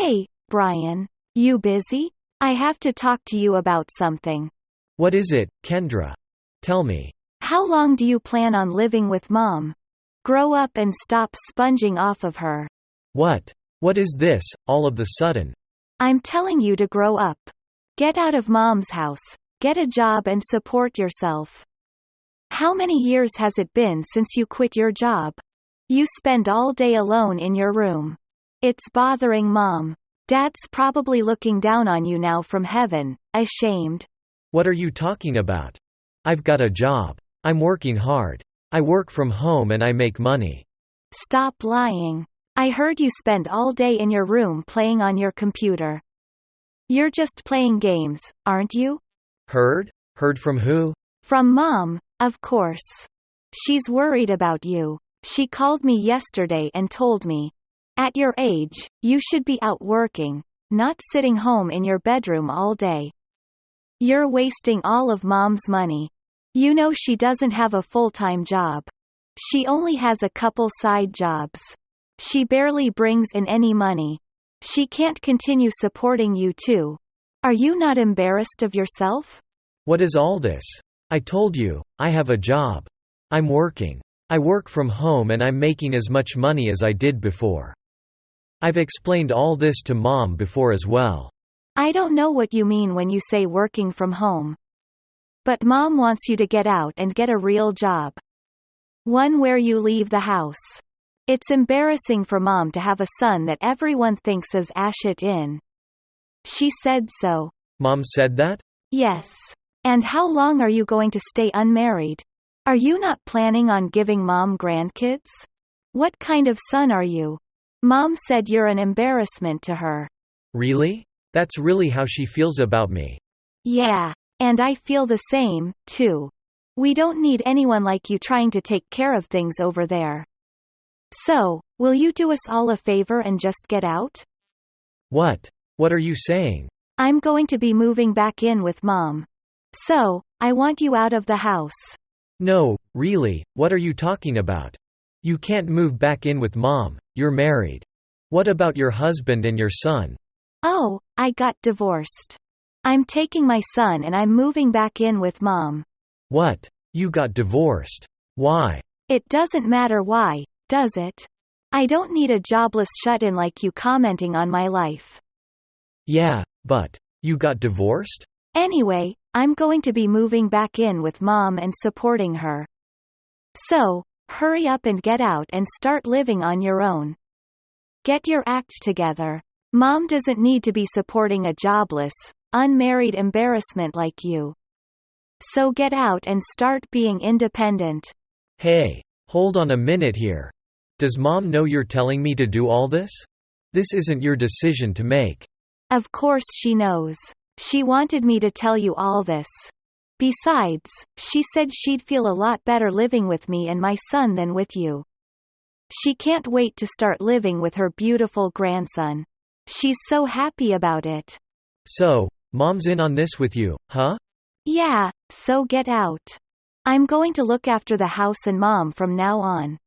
Hey, Brian. You busy? I have to talk to you about something. What is it, Kendra? Tell me. How long do you plan on living with Mom? Grow up and stop sponging off of her. What? What is this, all of the sudden? I'm telling you to grow up. Get out of Mom's house, get a job and support yourself. How many years has it been since you quit your job? You spend all day alone in your room. It's bothering Mom. Dad's probably looking down on you now from heaven, ashamed. What are you talking about? I've got a job. I'm working hard. I work from home and I make money. Stop lying. I heard you spend all day in your room playing on your computer. You're just playing games, aren't you? Heard? Heard from who? From Mom, of course. She's worried about you. She called me yesterday and told me, at your age, you should be out working, not sitting home in your bedroom all day. You're wasting all of Mom's money. You know she doesn't have a full-time job. She only has a couple side jobs. She barely brings in any money. She can't continue supporting you too. Are you not embarrassed of yourself? What is all this? I told you, I have a job. I'm working. I work from home and I'm making as much money as I did before. I've explained all this to Mom before as well. I don't know what you mean when you say working from home. But Mom wants you to get out and get a real job. One where you leave the house. It's embarrassing for Mom to have a son that everyone thinks is ashit in. She said so. Mom said that? Yes. And how long are you going to stay unmarried? Are you not planning on giving Mom grandkids? What kind of son are you? Mom said you're an embarrassment to her. Really? That's really how she feels about me. Yeah. And I feel the same, too. We don't need anyone like you trying to take care of things over there. So, will you do us all a favor and just get out? What? What are you saying? I'm going to be moving back in with Mom. So, I want you out of the house. No, really, what are you talking about? You can't move back in with Mom, you're married. What about your husband and your son? Oh, I got divorced. I'm taking my son and I'm moving back in with Mom. What? You got divorced? Why? It doesn't matter why, does it? I don't need a jobless shut-in like you commenting on my life. Yeah, but you got divorced? Anyway, I'm going to be moving back in with Mom and supporting her. So, hurry up and get out and start living on your own. Get your act together. Mom doesn't need to be supporting a jobless, unmarried embarrassment like you. So get out and start being independent. Hey, hold on a minute here. Does Mom know you're telling me to do all this? This isn't your decision to make. Of course she knows. She wanted me to tell you all this. Besides, she said she'd feel a lot better living with me and my son than with you. She can't wait to start living with her beautiful grandson. She's so happy about it. So, Mom's in on this with you, huh? Yeah, so get out. I'm going to look after the house and Mom from now on.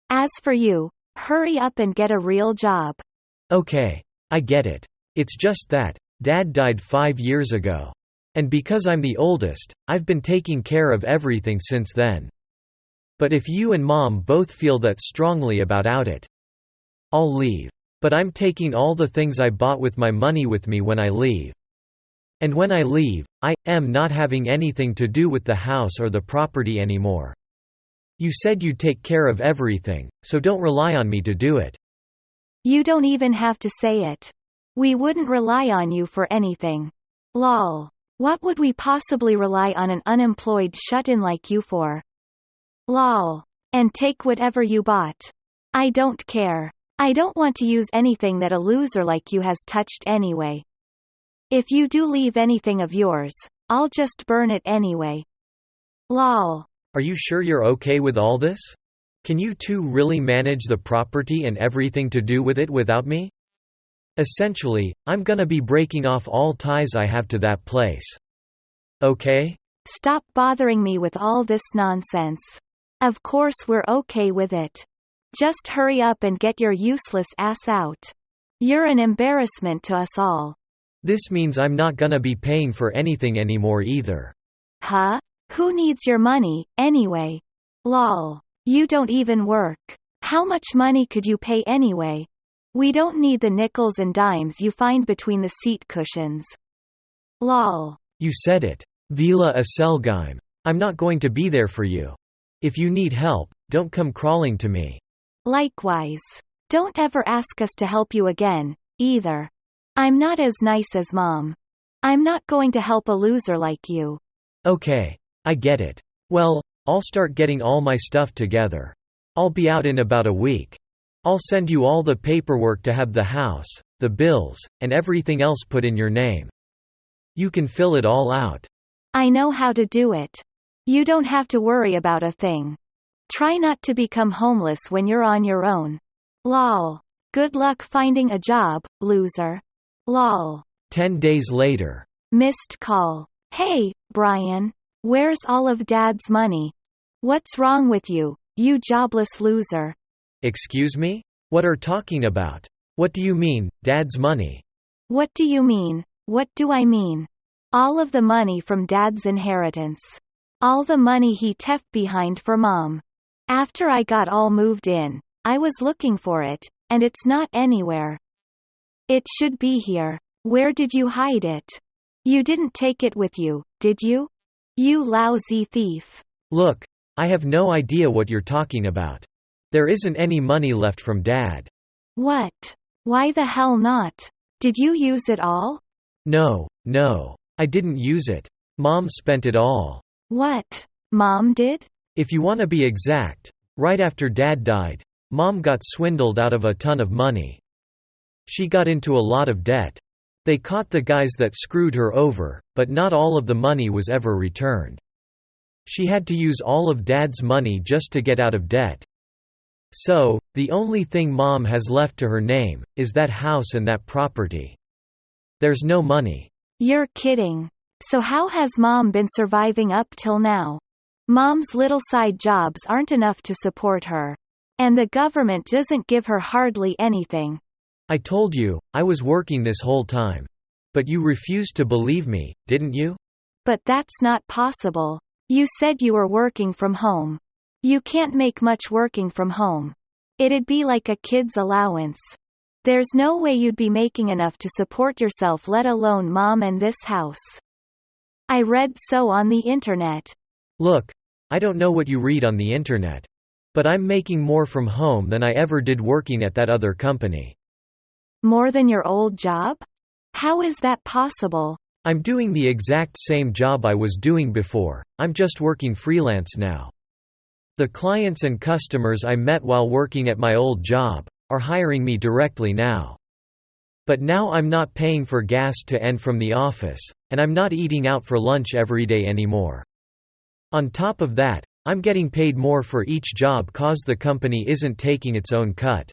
As for you, hurry up and get a real job. Okay, I get it. It's just that Dad died 5 years ago. And because I'm the oldest, I've been taking care of everything since then. But if you and Mom both feel that strongly about it, I'll leave. But I'm taking all the things I bought with my money with me when I leave. And when I leave, I am not having anything to do with the house or the property anymore. You said you'd take care of everything, so don't rely on me to do it. You don't even have to say it. We wouldn't rely on you for anything. Lol. What would we possibly rely on an unemployed shut-in like you for? Lol. And take whatever you bought. I don't care. I don't want to use anything that a loser like you has touched anyway. If you do leave anything of yours, I'll just burn it anyway. Lol. Are you sure you're okay with all this? Can you two really manage the property and everything to do with it without me? Essentially, I'm gonna be breaking off all ties I have to that place. Okay? Stop bothering me with all this nonsense. Of course we're okay with it. Just hurry up and get your useless ass out. You're an embarrassment to us all. This means I'm not gonna be paying for anything anymore either. Huh? Who needs your money, anyway? Lol. You don't even work. How much money could you pay anyway? We don't need the nickels and dimes you find between the seat cushions. Lol. You said it. Vila a Selgheim. I'm not going to be there for you. If you need help, don't come crawling to me. Likewise. Don't ever ask us to help you again, either. I'm not as nice as Mom. I'm not going to help a loser like you. Okay. I get it. Well, I'll start getting all my stuff together. I'll be out in about a week. I'll send you all the paperwork to have the house, the bills, and everything else put in your name. You can fill it all out. I know how to do it. You don't have to worry about a thing. Try not to become homeless when you're on your own. Lol. Good luck finding a job, loser. Lol. 10 days later. Missed call. Hey, Brian. Where's all of Dad's money? What's wrong with you, you jobless loser? Excuse me? What are talking about? What do you mean, Dad's money? What do you mean? What do I mean? All of the money from Dad's inheritance. All the money he left behind for Mom. After I got all moved in, I was looking for it, and it's not anywhere. It should be here. Where did you hide it? You didn't take it with you, did you? You lousy thief. Look, I have no idea what you're talking about. There isn't any money left from Dad. What? Why the hell not? Did you use it all? No, I didn't use it. Mom spent it all. What? Mom did? If you want to be exact, right after Dad died, Mom got swindled out of a ton of money. She got into a lot of debt. They caught the guys that screwed her over, but not all of the money was ever returned. She had to use all of Dad's money just to get out of debt. So, the only thing Mom has left to her name is that house and that property. There's no money. You're kidding. So how has Mom been surviving up till now? Mom's little side jobs aren't enough to support her. And the government doesn't give her hardly anything. I told you, I was working this whole time. But you refused to believe me, didn't you? But that's not possible. You said you were working from home. You can't make much working from home. It'd be like a kid's allowance. There's no way you'd be making enough to support yourself, let alone Mom and this house. I read so on the internet. Look, I don't know what you read on the internet. But I'm making more from home than I ever did working at that other company. More than your old job? How is that possible? I'm doing the exact same job I was doing before, I'm just working freelance now. The clients and customers I met while working at my old job are hiring me directly now. But now I'm not paying for gas to and from the office, and I'm not eating out for lunch every day anymore. On top of that, I'm getting paid more for each job cause the company isn't taking its own cut.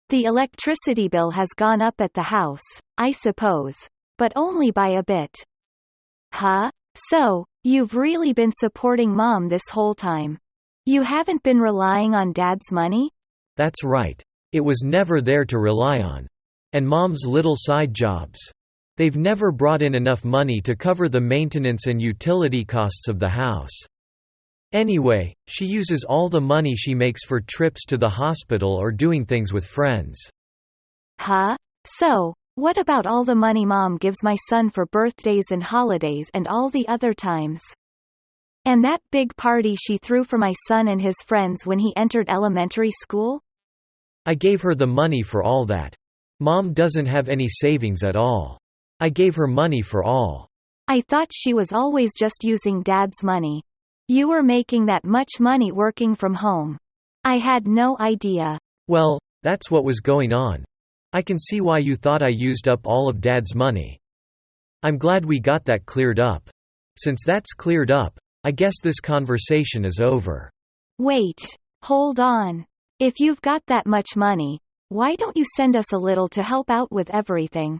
The electricity bill has gone up at the house, I suppose. But only by a bit. Huh? So, you've really been supporting Mom this whole time? You haven't been relying on Dad's money? That's right. It was never there to rely on. And Mom's little side jobs. They've never brought in enough money to cover the maintenance and utility costs of the house. Anyway, she uses all the money she makes for trips to the hospital or doing things with friends. Huh? So, what about all the money Mom gives my son for birthdays and holidays and all the other times? And that big party she threw for my son and his friends when he entered elementary school? I gave her the money for all that. Mom doesn't have any savings at all. I gave her money for all. I thought she was always just using Dad's money. You were making that much money working from home. I had no idea. Well, that's what was going on. I can see why you thought I used up all of Dad's money. I'm glad we got that cleared up. Since that's cleared up, I guess this conversation is over. Wait. Hold on. If you've got that much money, why don't you send us a little to help out with everything?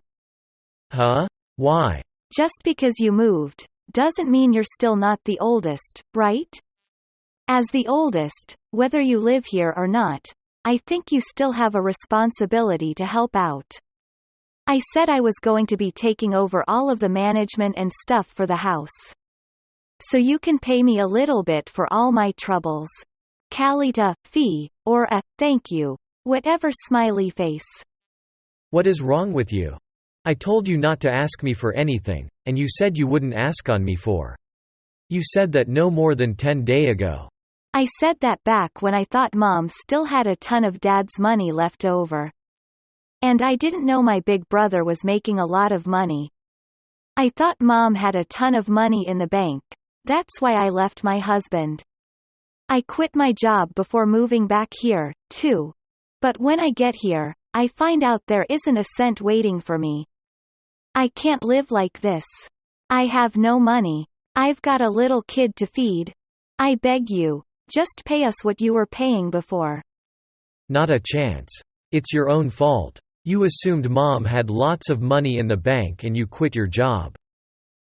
Huh? Why? Just because you moved doesn't mean you're still not the oldest, right? As the oldest, whether you live here or not, I think you still have a responsibility to help out. I said I was going to be taking over all of the management and stuff for the house. So you can pay me a little bit for all my troubles. Kalita, fee, or a, thank you. Whatever smiley face. What is wrong with you? I told you not to ask me for anything, and you said you wouldn't ask on me for. You said that no more than 10 days ago. I said that back when I thought Mom still had a ton of Dad's money left over. And I didn't know my big brother was making a lot of money. I thought Mom had a ton of money in the bank. That's why I left my husband. I quit my job before moving back here, too. But when I get here, I find out there isn't a cent waiting for me. I can't live like this. I have no money. I've got a little kid to feed. I beg you, just pay us what you were paying before. Not a chance. It's your own fault. You assumed Mom had lots of money in the bank and you quit your job.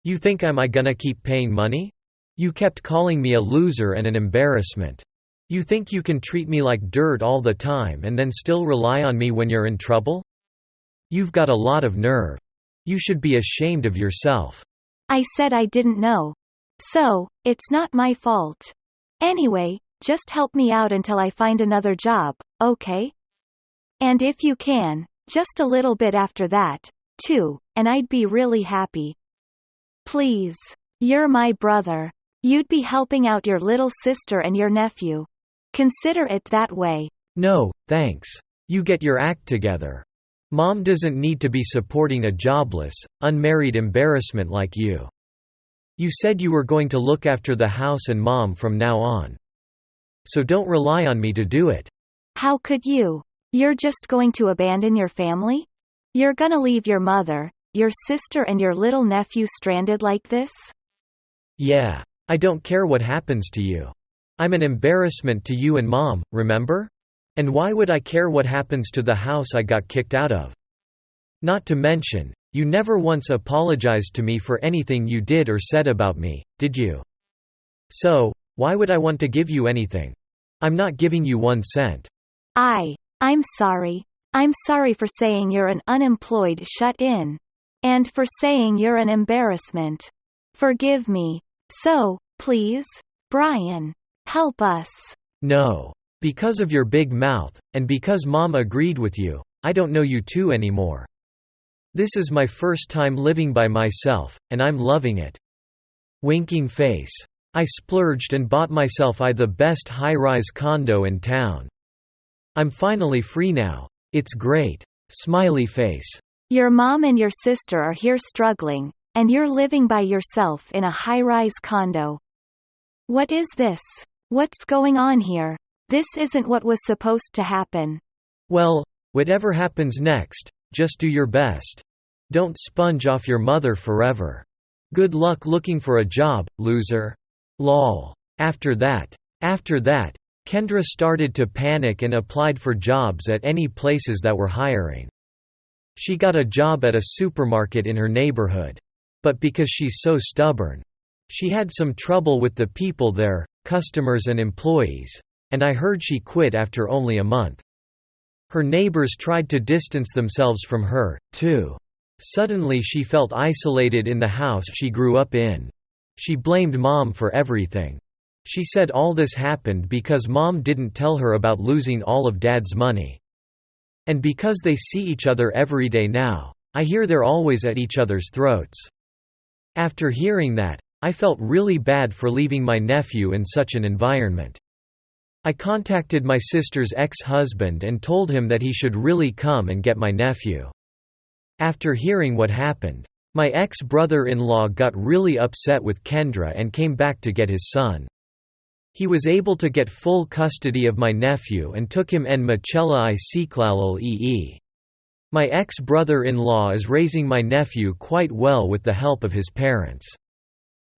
You think am I gonna keep paying money? You kept calling me a loser and an embarrassment. You think you can treat me like dirt all the time and then still rely on me when you're in trouble? You've got a lot of nerve. You should be ashamed of yourself. I said I didn't know. So, it's not my fault. Anyway, just help me out until I find another job, okay? And if you can, just a little bit after that, too, and I'd be really happy. Please. You're my brother. You'd be helping out your little sister and your nephew. Consider it that way. No, thanks. You get your act together. Mom doesn't need to be supporting a jobless, unmarried embarrassment like you. You said you were going to look after the house and Mom from now on. So don't rely on me to do it. How could you? You're just going to abandon your family? You're gonna leave your mother, your sister and your little nephew stranded like this? Yeah. I don't care what happens to you. I'm an embarrassment to you and Mom, remember? And why would I care what happens to the house I got kicked out of? Not to mention, you never once apologized to me for anything you did or said about me, did you? So, why would I want to give you anything? I'm not giving you 1 cent. I'm sorry. I'm sorry for saying you're an unemployed shut-in. And for saying you're an embarrassment. Forgive me. So, please, Brian, help us. No. Because of your big mouth, and because Mom agreed with you, I don't know you two anymore. This is my first time living by myself, and I'm loving it. Winking face. I splurged and bought myself the best high-rise condo in town. I'm finally free now. It's great. Smiley face. Your mom and your sister are here struggling, and you're living by yourself in a high-rise condo. What is this? What's going on here? This isn't what was supposed to happen. Well, whatever happens next, just do your best. Don't sponge off your mother forever. Good luck looking for a job, loser. Lol. After that, Kendra started to panic and applied for jobs at any places that were hiring. She got a job at a supermarket in her neighborhood. But because she's so stubborn, she had some trouble with the people there, customers and employees, and I heard she quit after only a month. Her neighbors tried to distance themselves from her, too. Suddenly she felt isolated in the house she grew up in. She blamed Mom for everything. She said all this happened because Mom didn't tell her about losing all of Dad's money. And because they see each other every day now, I hear they're always at each other's throats. After hearing that, I felt really bad for leaving my nephew in such an environment. I contacted my sister's ex-husband and told him that he should really come and get my nephew. After hearing what happened, my ex-brother-in-law got really upset with Kendra and came back to get his son. He was able to get full custody of my nephew and took him en Machella I Siklalol ee. My ex-brother-in-law is raising my nephew quite well with the help of his parents.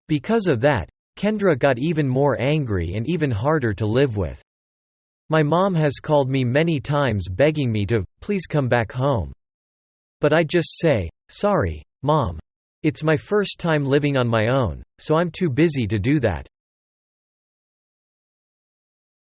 Because of that, Kendra got even more angry and even harder to live with. My mom has called me many times begging me to, please come back home. But I just say, sorry, Mom. It's my first time living on my own, so I'm too busy to do that.